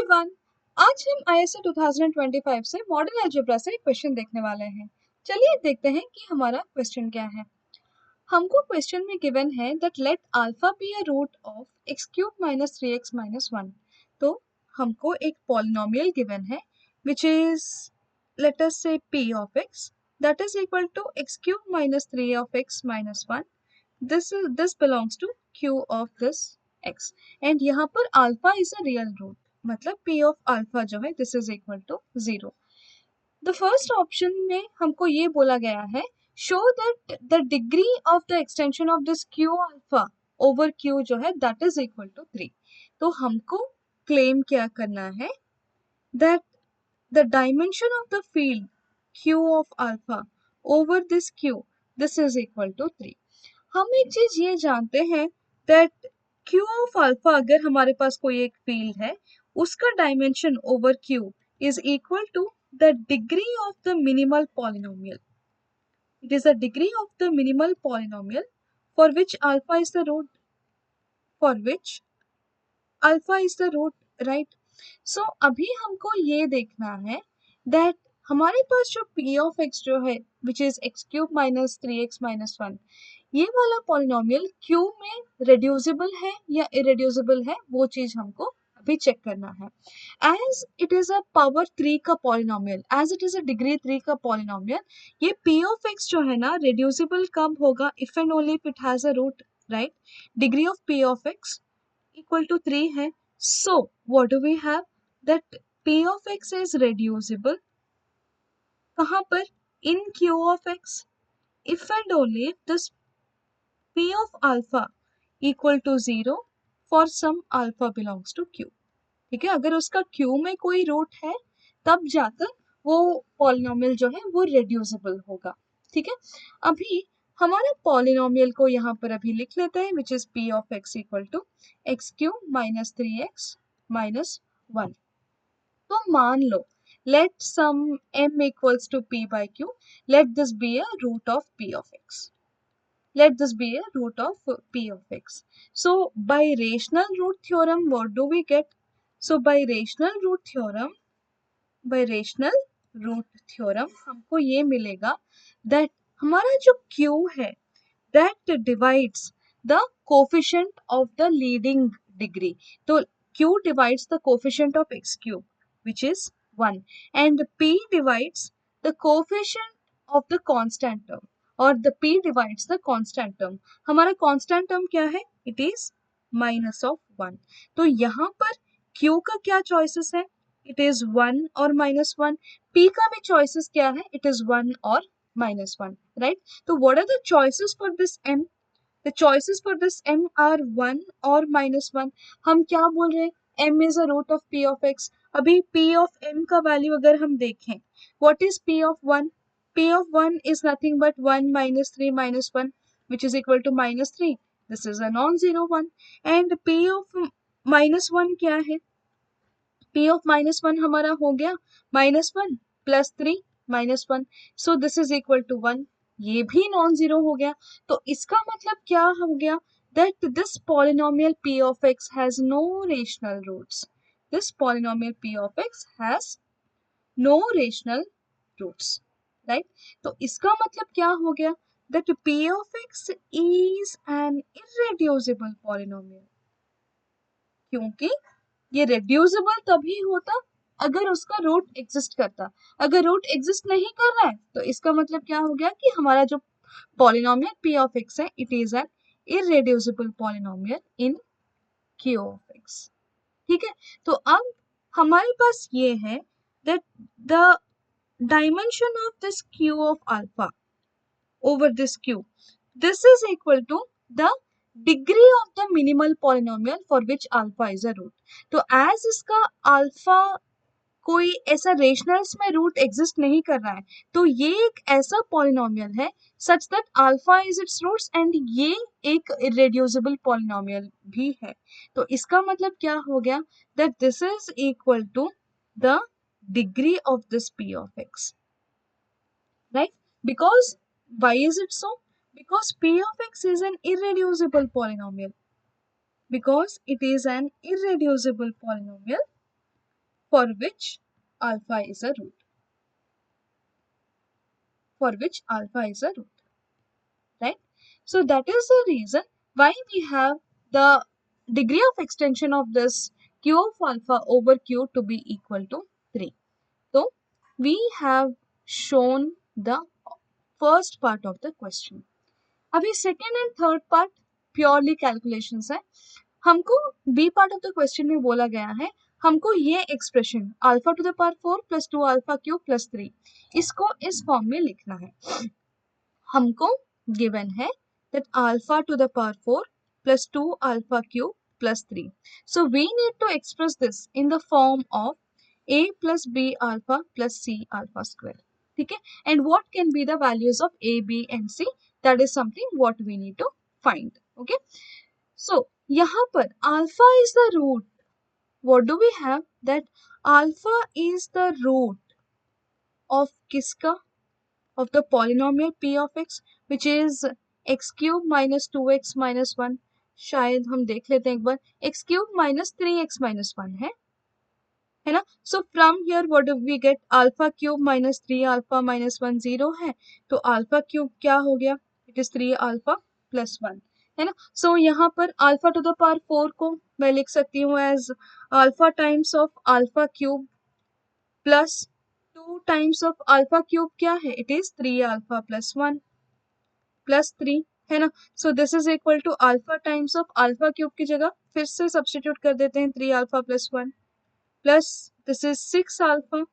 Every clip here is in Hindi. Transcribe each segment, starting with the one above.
एवरीवन, आज हम आईएसए 2025 से मॉडल अलजेब्रा से एक क्वेश्चन देखने वाले हैं। चलिए देखते हैं कि हमारा क्वेश्चन क्या है। हमको क्वेश्चन में गिवन है that let alpha be a root of x cube minus 3x minus 1। तो हमको एक पॉलिनोमियल गिवन है विच इज लेट अस से p of x that is equal to x cube minus 3 of x minus 1. This belongs to q of this x and यहाँ पर alpha is a real root, मतलब p of अल्फा जो है this is equal to 0। The first option में हमको ये बोला गया है show that the degree of the extension of this q alpha over q जो है दैट इज इक्वल टू 3। तो हमको क्लेम क्या करना है that the dimension of the field q of alpha over this q this is equal to 3। हम एक चीज ये जानते हैं दैट q ऑफ अल्फा अगर हमारे पास कोई एक फील्ड है उसका dimension over q is equal to the degree of the minimal polynomial. It is the degree of the minimal polynomial for which alpha is the root, for which alpha is the root, right? So अभी हमको ये देखना है that हमारे पास जो p of x जो है which is x cube minus 3x minus 1, ये वाला पॉलिनोमियल q में रेड्यूसिबल है या इरेड्यूसिबल है वो चीज हमको अभी चेक करना है। As it is a power 3 का polynomial, as it is a degree 3 का पॉलिनोमियल, ये p of x जो है ना रेड्यूसिबल कब होगा if and only if it has a root, right? Degree of p of x equal to 3 है। so what do we have that p of x is reducible कहाँ पर in q of x if and only if this p of alpha equal to 0 for some alpha belongs to q। ठीक है, अगर उसका q में कोई रूट है तब जाकर वो पॉलिनोमियल जो है वो रेड्यूसिबल होगा। ठीक है, अभी हमारे पॉलिनोमियल को यहाँ पर अभी लिख लेते हैं which is p of x equal to x cube minus 3x minus 1। तो मान लो let some m equals to p by q, let this be a root of p of x, let this be a root of p of x। so by rational root theorem what do we get? so by rational root theorem, by rational root theorem हमको ये मिलेगा that हमारा जो q है that divides the coefficient of the leading degree। तो q divides the coefficient of x cube which is 1 and p divides the coefficient of the constant term और the p divides the constant term। हमारा constant term क्या है? it is minus of 1। तो यहाँ पर q का क्या choices है? it is 1 और minus 1। p का भी choices क्या है? it is 1 और minus 1, right? So what are the choices for this m? The choices for this m are 1 और minus 1। हम क्या बोल रहे हैं? m is a root of p of x। अभी p of m का वैल्यू अगर हम देखें, what is p of 1? p of 1 is nothing but 1 minus 3 minus 1 which is equal to minus 3। This is a non-zero one। and p of minus 1 क्या है? p of minus 1 हमारा हो गया minus 1 plus 3 minus 1। so this is equal to 1। ये भी नॉन जीरो हो गया। तो इसका मतलब क्या हो गया that this polynomial p of x has no rational roots। this polynomial p of x has no rational roots, right? तो इसका मतलब क्या हो गया that p of x is an irreducible polynomial, क्योंकि ये रेड्यूसिबल तभी होता अगर उसका रूट एग्जिस्ट करता। अगर रूट एग्जिस्ट नहीं कर रहा है तो इसका मतलब क्या हो गया कि हमारा जो पॉलिनोमियल p ऑफ x है it is an irreducible polynomial in q of x। ठीक है, तो अब हमारे पास ये है that the dimension of this q of alpha over this q, this is equal to the degree of the minimal polynomial for which alpha is a root। तो as इसका alpha कोई ऐसा रेशनल्स में रूट एग्जिस्ट नहीं कर रहा है तो ये एक ऐसा पॉलिनोमियल है such that alpha is its roots and ये एक इरेड्यूसिबल पॉलिनोमियल भी है। तो इसका मतलब क्या हो गया that this is equal to the degree of this p of x, right? Because why is it so? Because p of x is an irreducible polynomial, because it is an irreducible polynomial for which alpha is a root. For which alpha is a root, right? So that is the reason why we have the degree of extension of this q of alpha over q to be equal to 3. So we have shown the first part of the question. अभी second and third part purely calculations है. हमको B part of the question में बोला गया है हमको ये expression alpha to the power 4 plus 2 alpha cube plus 3 इसको इस फॉर्म में लिखना है. हमको गिवन है that alpha to the power 4 plus 2 alpha cube plus 3. So we need to express this in the form of a plus b alpha plus c alpha square. ठीक है. And what can be the values of a, b and c? That is something what we need to find. Okay. So यहाँ पर alpha is the root. What do we have? That alpha is the root of किसका? Of the polynomial p of x which is x cube minus 2x minus 1. शायद हम देख लेते हैं एक बार. x cube minus 3x minus 1 है ना. So from here what do we get? alpha cube minus 3 alpha minus 1 0 है तो alpha cube क्या हो गया? It is 3 alpha plus 1 है ना. So यहाँ पर alpha to the power 4 को मैं लिख सकती हूँ as alpha times of alpha cube plus 2 times of alpha cube क्या है? It is 3 alpha plus 1 plus 3 है ना. So this is equal to alpha times of alpha cube की जगह फिर से सब्स्टिट्यूट कर देते हैं 3 alpha plus 1 plus this is 6 alpha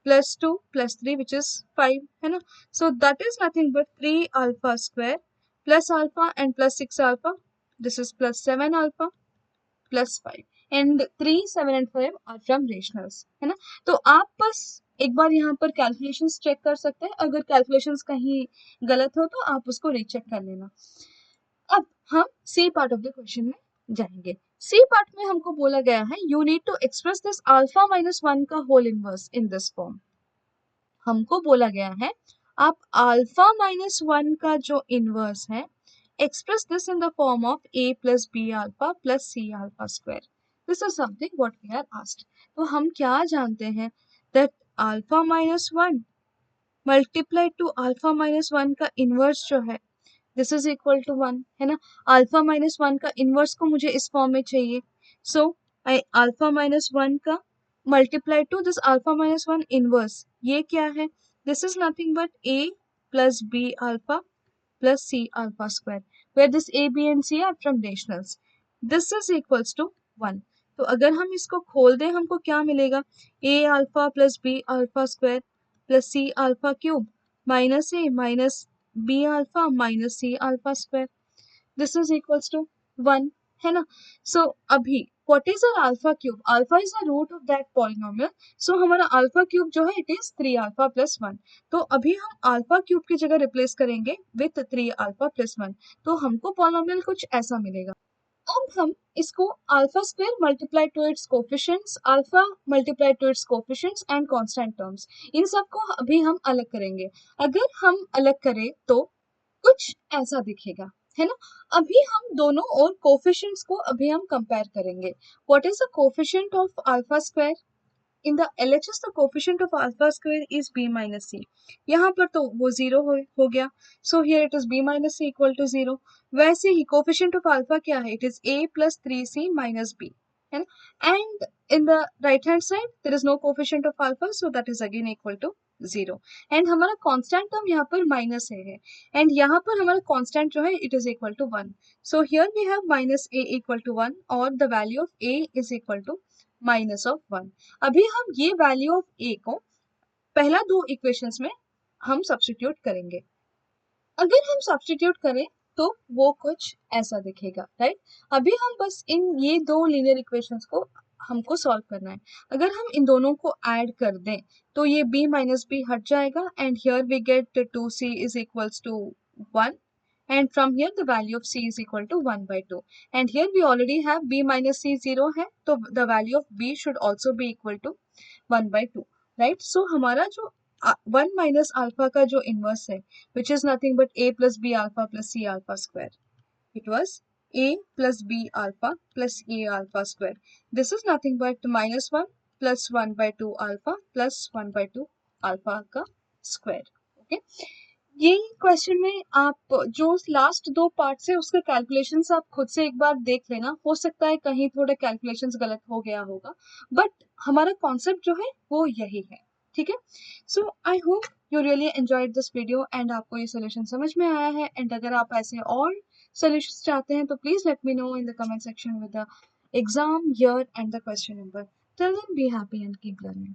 plus 2 plus 3 which is 5 है ना. So that is nothing but 3 alpha square plus alpha and plus 6 alpha. This is plus 7 alpha plus 5 and 3, 7 and 5 are from rationals है ना. तो आप बस एक बार यहाँ पर कैलकुलेशंस चेक कर सकते हैं. अगर कैलकुलेशंस कहीं गलत हो तो आप उसको रीचेक कर लेना. अब हम C part of the question में जाएंगे. सी पार्ट में हमको बोला गया है you need to express this alpha minus 1 का whole inverse in this form. हमको बोला गया है आप अल्फा माइनस 1 का जो इनवर्स है express this in the form of a plus b alpha plus c alpha square. This is something what we are asked. तो हम क्या जानते हैं that alpha minus 1 multiplied to alpha minus 1 का inverse जो है this is equal to 1 है ना. alpha minus 1 का inverse को मुझे इस form में चाहिए. So alpha minus 1 का multiplied to this alpha minus 1 inverse ये क्या है? This is nothing but a plus b alpha plus c alpha square where this a, b and c are from rationals. This is equals to 1. तो अगर हम इसको खोल दें हमको क्या मिलेगा? a alpha plus b alpha square plus c alpha cube minus a minus b alpha minus c alpha square. This is equals to 1 है ना. So अभी what is our alpha cube? Alpha is the root of that polynomial. So हमारा alpha cube जो है it is 3 alpha plus 1. तो अभी हम alpha cube की जगह रिप्लेस करेंगे with 3 alpha plus 1. तो हमको polynomial कुछ ऐसा मिलेगा. अब हम इसको alpha square multiplied to its coefficients, alpha multiplied to its coefficients and constant terms इन सबको अभी हम अलग करेंगे. अगर हम अलग करें तो कुछ ऐसा दिखेगा है ना. अभी हम दोनों और कोफिशिएंट्स को अभी हम कंपेयर करेंगे. What is the coefficient of alpha square? In the LHS the coefficient of alpha square is b minus c. यहाँ पर तो वो 0 हो गया. So here it is b minus c equal to 0. वैसे ही कोफिशिएंट ऑफ अल्फा क्या है? It is a plus 3c minus b है ना. And in the right hand side there is no coefficient of alpha so that is again equal to 0. And हमारा कांस्टेंट टर्म यहाँ पर माइनस है एंड यहाँ पर हमारा कांस्टेंट जो है it is equal to 1. So here we have minus a equal to 1 और the value of a is equal to minus of 1. अभी हम ये वैल्यू ऑफ a को पहला दो इक्वेशंस में हम सब्स्टिट्यूट करेंगे. अगर हम सब्स्टिट्यूट करें तो वो कुछ ऐसा दिखेगा राइट. अभी हम बस इन ये दो लीनियर इक्वेशंस को हमको सॉल्व करना है. अगर हम इन दोनों को ऐड कर दें तो ये b माइनस b हट जाएगा and here we get 2c is equals to 1 and from here the value of c is equal to 1 by 2 and here we already have b minus c 0 है तो the value of b should also be equal to 1 by 2 right. So हमारा जो 1 minus alpha का जो inverse है which is nothing but a plus b alpha plus c alpha square. It was a plus b alpha plus a alpha square. This is nothing but minus 1 plus 1/2 alpha plus 1/2 alpha का स्क्वायर। ओके, यही क्वेश्चन में आप जो लास्ट दो पार्ट्स है उसके कैलकुलेशंस आप खुद से एक बार देख लेना, हो सकता है कहीं थोड़े कैलकुलेशंस गलत हो गया होगा, बट हमारा कॉन्सेप्ट जो है वो यही है। ठीक है, so I hope you really enjoyed this video and आपको ये सोल्यूशन समझ में आया है। एंड अगर आप ऐसे और सोल्यूशंस चाहते हैं तो please let me know in the comment section with the exam year and the question number. Till then be happy and keep learning.